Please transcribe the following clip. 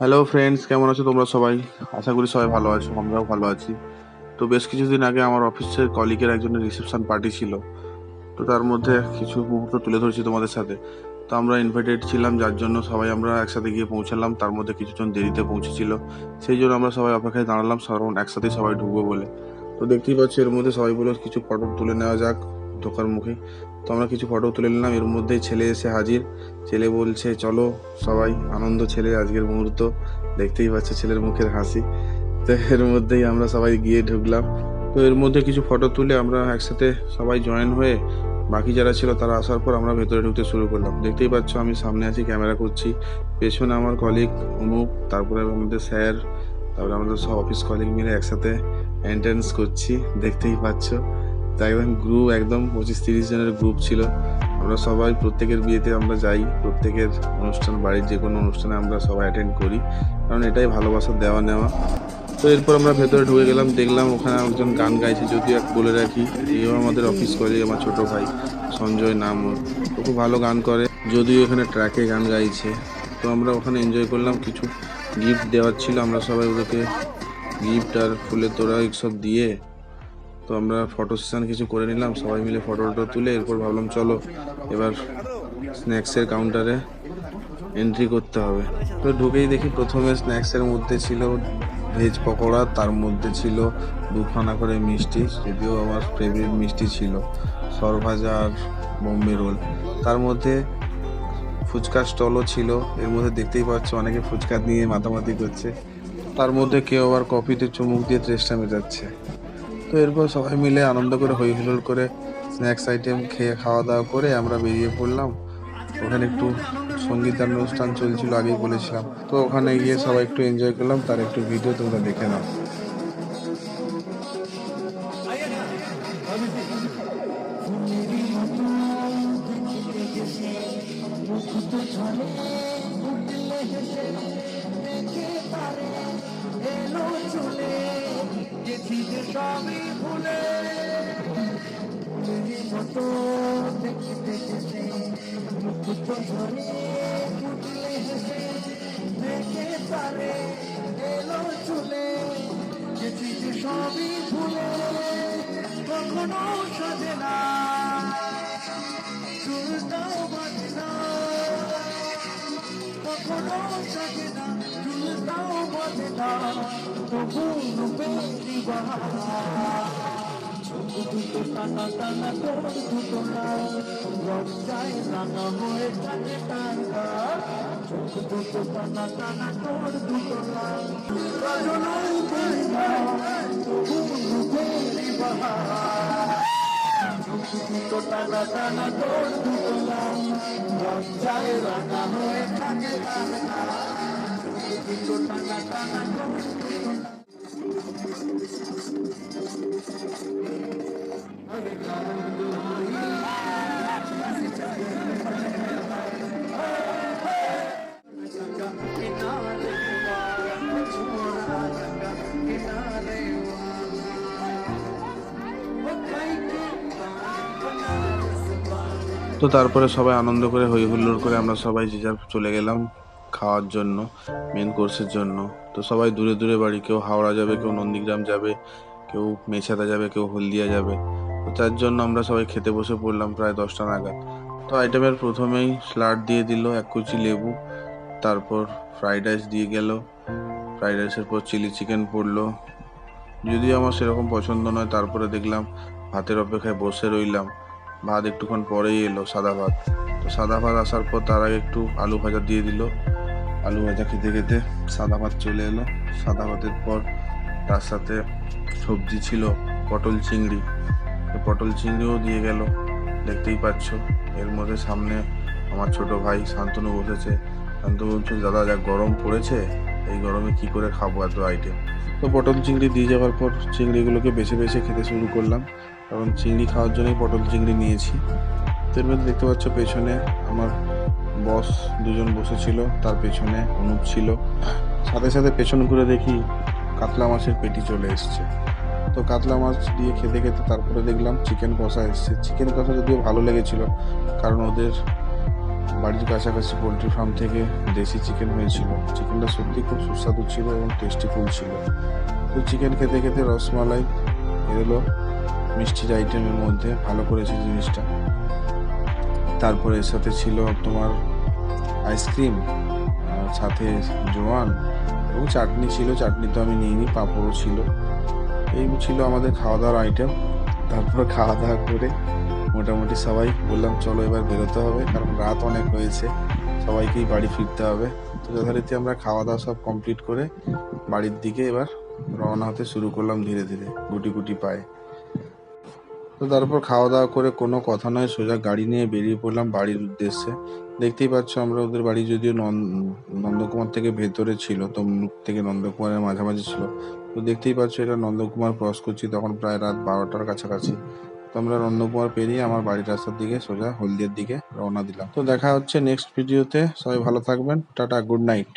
Hello friends, কেমন আছো তোমরা সবাই? আশা করি সবাই ভালো আছো, আমরাও ভালো আছি। তো বেশ কিছুদিন আগে আমার অফিসের কলিগের একজনের রিসেপশন পার্টি ছিল। তো তার মধ্যে কিছু মুহূর্ত তুলে ধরছি তোমাদের সাথে। তো আমরা ইনভাইটেড ছিলাম, যার জন্য সবাই আমরা একসাথে গিয়ে পৌঁছালাম। তার মধ্যে কিছুজন দেরিতে পৌঁছেছিল, সেই জন্য আমরা সবাই অপেক্ষায় দাঁড়ালাম কারণ একসাথে সবাই ঢুকবো বলে। তো দেখতেই পাচ্ছি এর মধ্যে সবাই বলে কিছু ফটো তুলে নেওয়া যাক ঢোকার মুখে। তো আমরা কিছু ফটো তুলে নিলাম। এর মধ্যেই ছেলে এসে হাজির। ছেলে বলছে চলো সবাই আনন্দ, ছেলে আজকের মুহূর্ত। দেখতেই পাচ্ছে ছেলের মুখের হাসি। তো এর মধ্যেই আমরা সবাই গিয়ে ঢুকলাম। তো এর মধ্যে কিছু ফটো তুলে আমরা একসাথে সবাই জয়েন হয়ে বাকি যারা ছিল তারা আসার পর আমরা ভেতরে ঢুকতে শুরু করলাম। দেখতেই পাচ্ছ আমি সামনে আছি, ক্যামেরা করছি, পেছনে আমার কলিগ অনুপ, তারপরে আমাদের স্যার, তারপরে আমাদের সব অফিস কলিগ মিলে একসাথে এন্ট্রেন্স করছি। দেখতেই পাচ্ছ তো একদম গ্রুপ, একদম 25-30 জনের গ্রুপ ছিল। আমরা সবাই প্রত্যেকের বিয়েতে আমরা যাই, প্রত্যেকের অনুষ্ঠান, বাড়ির যে কোনো অনুষ্ঠানে আমরা সবাই অ্যাটেন্ড করি, কারণ এটাই ভালোবাসা দেওয়া নেওয়া। তো এরপর আমরা ভেতরে ঢুকে গেলাম, দেখলাম ওখানে একজন গান গাইছে। যদিও বলে রাখি, এও আমাদের অফিস কলিগ, আমার ছোট ভাই সঞ্জয় নাম ওর। ও খুব ভালো গান করে, যদিও এখানে ট্র্যাকে গান গাইছে। তো আমরা ওখানে এনজয় করলাম। কিছু গিফট দেওয়ার ছিল, আমরা সবাই ওদেরকে গিফট আর ফুলের তোড়া এইসব দিয়ে তো আমরা ফটো সেশন কিছু করে নিলাম সবাই মিলে, ফটো টটো তুলে। এরপর ভাবলাম চলো এবার স্ন্যাক্সের কাউন্টারে এন্ট্রি করতে হবে। তো ঢুকেই দেখি প্রথমে স্ন্যাক্সের মধ্যে ছিল ভেজ পকোড়া, তার মধ্যে ছিল 2খানা করে মিষ্টি, যদিও আমার ফেভারিট মিষ্টি ছিল সরভাজা আর বোম্বে রোল। তার মধ্যে ফুচকা স্টলও ছিল। এর মধ্যে দেখতেই পাচ্ছ অনেকে ফুচকা নিয়ে মাতামাতি করছে, তার মধ্যে কেউ আবার কফিতে চুমুক দিয়ে চেষ্টা মেটাচ্ছে। তো এরপর সবাই মিলে আনন্দ করে হই হুল্লোড় করে স্ন্যাক্স আইটেম খেয়ে খাওয়া দাওয়া করে আমরা বেরিয়ে পড়লাম। ওখানে একটু সঙ্গীতান অনুষ্ঠান চলছিল, আগেই বলেছিলাম। তো ওখানে গিয়ে সবাই একটু এনজয় করলাম, তার একটু ভিডিও তোমরা দেখে নাও। সবই ভুলে কখনো সাজে না, চুলটাও বাজে না, কখনো সাজে না, চুলটাও বাজে না, তবু রূপেরি বাহার দুটো টানা টানা তোর দুটো লাল লজ্জায় রাঙা হয়ে থাকে টাকা, চোখ দুটো টানা টানা তোর দুটো লাল কাজল কইনা তবু রূপেরি বাহার, চোখ দুটো টানা টানা তোর দুটো লাল লজ্জায় রাঙা হয়ে থাকে টাকা, চোখ দুটো টানা টানা তোর দুটো লাল। তো তারপরে সবাই আনন্দ করে হই হুল্লোড় করে আমরা সবাই যে যার চলে গেলাম খাওয়ার জন্য, মেন কোর্সের জন্য। তো সবাই দূরে দূরে বাড়ি, কেউ হাওড়া যাবে, কেউ নন্দীগ্রাম যাবে, কেউ মেছাদা যাবে, কেউ হলদিয়া যাবে। তো তার জন্য আমরা সবাই খেতে বসে পড়লাম প্রায় 10টা নাগাদ। তো আইটেমের প্রথমেই স্যালাড দিয়ে দিল, এক কুচি লেবু, তারপর ফ্রাইড রাইস দিয়ে গেল, ফ্রাইড রাইসের পর চিলি চিকেন পড়লো, যদিও আমার সেরকম পছন্দ নয়। তারপরে দেখলাম ভাতের অপেক্ষায় বসে রইলাম। ভাত একটুক্ষণ পরেই এলো, সাদা ভাত। তো সাদা ভাত আসার পর তার আগে একটু আলু ভাজা দিয়ে দিল। আলু ভাজা খেতে খেতে সাদা ভাত চলে এলো। সাদা ভাতের পর তার সাথে সবজি ছিল পটল চিংড়ি, তো পটল চিংড়িও দিয়ে গেল। দেখতেই পাচ্ছ এর মধ্যে সামনে আমার ছোট ভাই শান্তনু বসেছে। শান্তনু বলছে দাদা যা গরম পড়েছে, এই গরমে কি করে খাবো এত আইটেম। তো পটল চিংড়ি দিয়ে যাওয়ার পর চিংড়িগুলোকে বেছে বেছে খেতে শুরু করলাম, কারণ চিংড়ি খাওয়ার জন্যই পটল চিংড়ি নিয়েছি। তো এর মধ্যে দেখতে পাচ্ছ পেছনে আমার বস দুজন বসেছিল, তার পেছনে অনুপ ছিল। সাথে সাথে পেছন ঘুরে দেখি কাতলা মাছের পেটি চলে এসছে। তো কাতলা মাছ দিয়ে খেতে খেতে তারপরে দেখলাম চিকেন কষা এসছে। চিকেন কষা যদিও ভালো লেগেছিল, কারণ ওদের বাড়ির কাছাকাছি পোলট্রি ফার্ম থেকে দেশি চিকেন হয়েছিল। চিকেনটা সত্যি খুব সুস্বাদু ছিল এবং টেস্টিফুল ছিল। তো চিকেন খেতে খেতে রসমালাই এলো মিষ্টির আইটেমের মধ্যে, ভালো করেছে জিনিসটা। তারপরে এর সাথে ছিল তোমার আইসক্রিম, আর সাথে জোয়ান এবং চাটনি ছিল। চাটনি তো আমি নিইনি, পাঁপড়ও ছিল। এই ছিল আমাদের খাওয়া দাওয়ার আইটেম। তারপর খাওয়া দাওয়া করে মোটামুটি সবাই বললাম চলো এবার বেরোতে হবে, কারণ রাত অনেক হয়েছে, সবাইকেই বাড়ি ফিরতে হবে। তো যথারীতি আমরা খাওয়া দাওয়া সব কমপ্লিট করে বাড়ির দিকে এবার রওনা হতে শুরু করলাম ধীরে ধীরে, গুটি গুটি পায়ে। তো তারপর খাওয়া দাওয়া করে কোনো কথা নয় সোজা গাড়ি নিয়ে বেরিয়ে পড়লাম বাড়ির উদ্দেশ্যে। দেখতেই পাচ্ছ আমরা ওদের বাড়ি যদিও নন্দকুমার থেকে ভেতরে ছিল, তমলুক থেকে নন্দকুমারের মাঝামাঝি ছিল। তো দেখতেই পাচ্ছ এটা নন্দকুমার ক্রস করছি, তখন প্রায় রাত 12টার কাছাকাছি। তো আমরা নন্দকুমার পেরিয়ে আমার বাড়ির রাস্তার দিকে সোজা হলদিয়ার দিকে রওনা দিলাম। তো দেখা হচ্ছে নেক্সট ভিডিওতে, সবাই ভালো থাকবেন, টাটা, গুড নাইট।